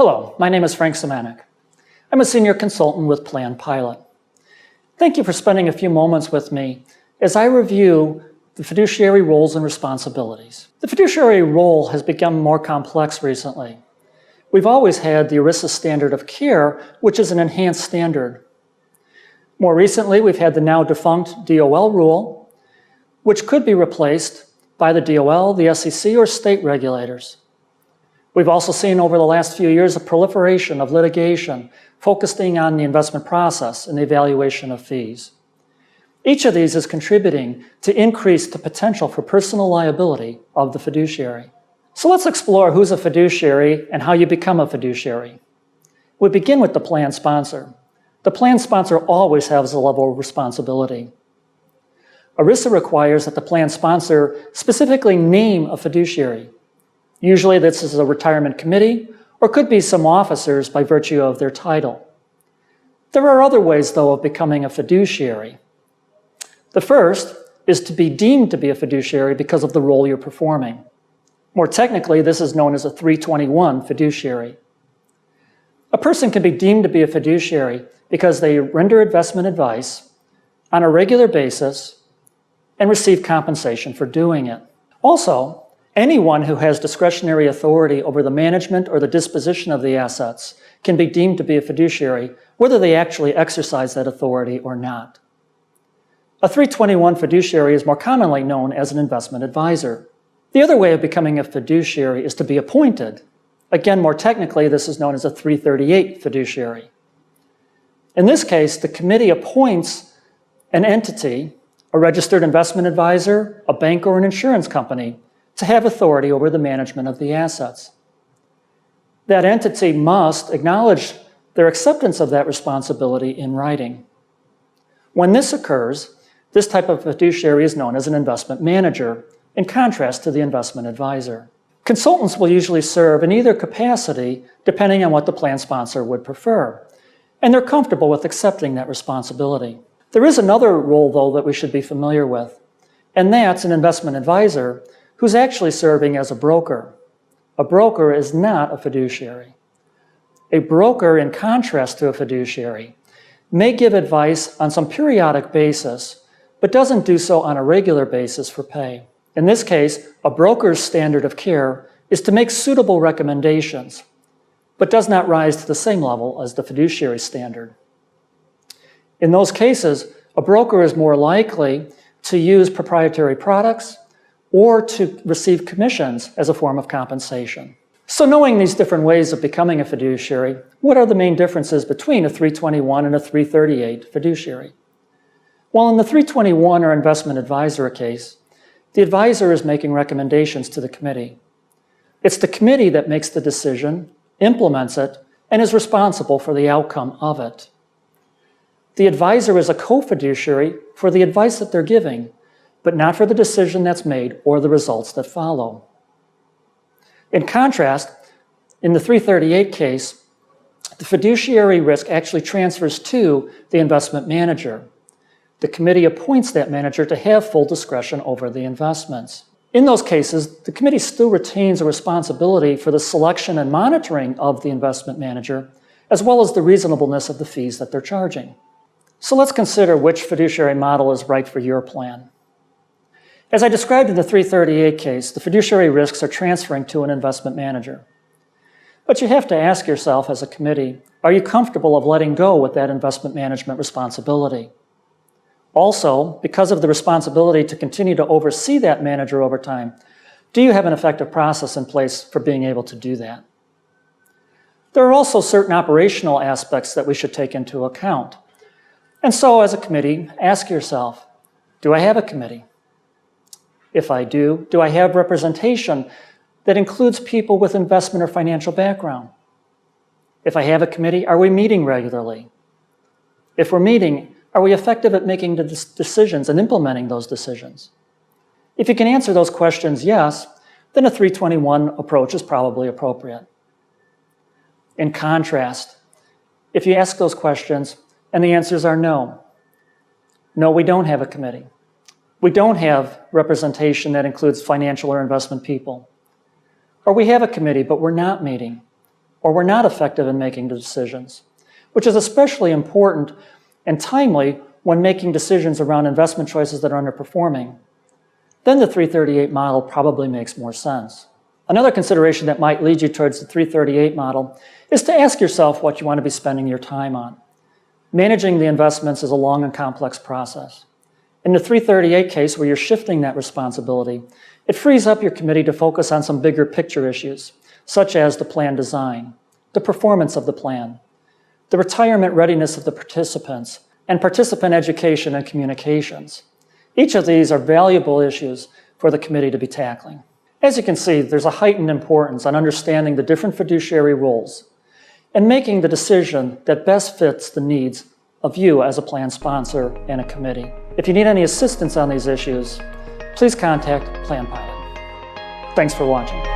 Hello, my name is Frank Semanek. I'm a senior consultant with Plan Pilot. Thank you for spending a few moments with me as I review the fiduciary roles and responsibilities. The fiduciary role has become more complex recently. We've always had the ERISA standard of care, which is an enhanced standard. More recently, we've had the now defunct DOL rule, which could be replaced by the DOL, the SEC, or state regulators. We've also seen over the last few years a proliferation of litigation focusing on the investment process and the evaluation of fees. Each of these is contributing to increase the potential for personal liability of the fiduciary. So let's explore who's a fiduciary and how you become a fiduciary. We begin with the plan sponsor. The plan sponsor always has a level of responsibility. ERISA requires that the plan sponsor specifically name a fiduciary. Usually this is a retirement committee or could be some officers by virtue of their title. There are other ways, though, of becoming a fiduciary. The first is to be deemed to be a fiduciary because of the role you're performing. More technically, this is known as a 321 fiduciary. A person can be deemed to be a fiduciary because they render investment advice on a regular basis and receive compensation for doing it. Also, anyone who has discretionary authority over the management or the disposition of the assets can be deemed to be a fiduciary, whether they actually exercise that authority or not. A 321 fiduciary is more commonly known as an investment advisor. The other way of becoming a fiduciary is to be appointed. Again, more technically, this is known as a 338 fiduciary. In this case, the committee appoints an entity, a registered investment advisor, a bank, or an insurance company, to have authority over the management of the assets. That entity must acknowledge their acceptance of that responsibility in writing. When this occurs, this type of fiduciary is known as an investment manager, in contrast to the investment advisor. Consultants will usually serve in either capacity, depending on what the plan sponsor would prefer, and they're comfortable with accepting that responsibility. There is another role, though, that we should be familiar with, and that's an investment advisor who's actually serving as a broker. A broker is not a fiduciary. A broker, in contrast to a fiduciary, may give advice on some periodic basis, but doesn't do so on a regular basis for pay. In this case, a broker's standard of care is to make suitable recommendations, but does not rise to the same level as the fiduciary standard. In those cases, a broker is more likely to use proprietary products or to receive commissions as a form of compensation. So knowing these different ways of becoming a fiduciary, what are the main differences between a 321 and a 338 fiduciary? Well, in the 321 or investment advisor case, the advisor is making recommendations to the committee. It's the committee that makes the decision, implements it, and is responsible for the outcome of it. The advisor is a co-fiduciary for the advice that they're giving, but not for the decision that's made or the results that follow. In contrast, in the 338 case, the fiduciary risk actually transfers to the investment manager. The committee appoints that manager to have full discretion over the investments. In those cases, the committee still retains a responsibility for the selection and monitoring of the investment manager, as well as the reasonableness of the fees that they're charging. So let's consider which fiduciary model is right for your plan. As I described in the 338 case, the fiduciary risks are transferring to an investment manager. But you have to ask yourself as a committee, are you comfortable of letting go with that investment management responsibility? Also, because of the responsibility to continue to oversee that manager over time, do you have an effective process in place for being able to do that? There are also certain operational aspects that we should take into account. And so as a committee, ask yourself, do I have a committee? If I do I have representation that includes people with investment or financial background? If I have a committee, are we meeting regularly? If we're meeting, are we effective at making the decisions and implementing those decisions? If you can answer those questions yes, then a 321 approach is probably appropriate. In contrast, if you ask those questions and the answers are no, we don't have a committee. We don't have representation that includes financial or investment people. Or we have a committee, but we're not meeting. or were not effective in making decisions, which is especially important and timely when making decisions around investment choices that are underperforming. Then the 338 model probably makes more sense. Another consideration that might lead you towards the 338 model is to ask yourself what you want to be spending your time on. Managing the investments is a long and complex process. In the 338 case, where you're shifting that responsibility, it frees up your committee to focus on some bigger picture issues, such as the plan design, the performance of the plan, the retirement readiness of the participants, and participant education and communications. Each of these are valuable issues for the committee to be tackling. As you can see, there's a heightened importance on understanding the different fiduciary roles and making the decision that best fits the needs of you as a plan sponsor and a committee. If you need any assistance on these issues, please contact Plan Pilot. Thanks for watching.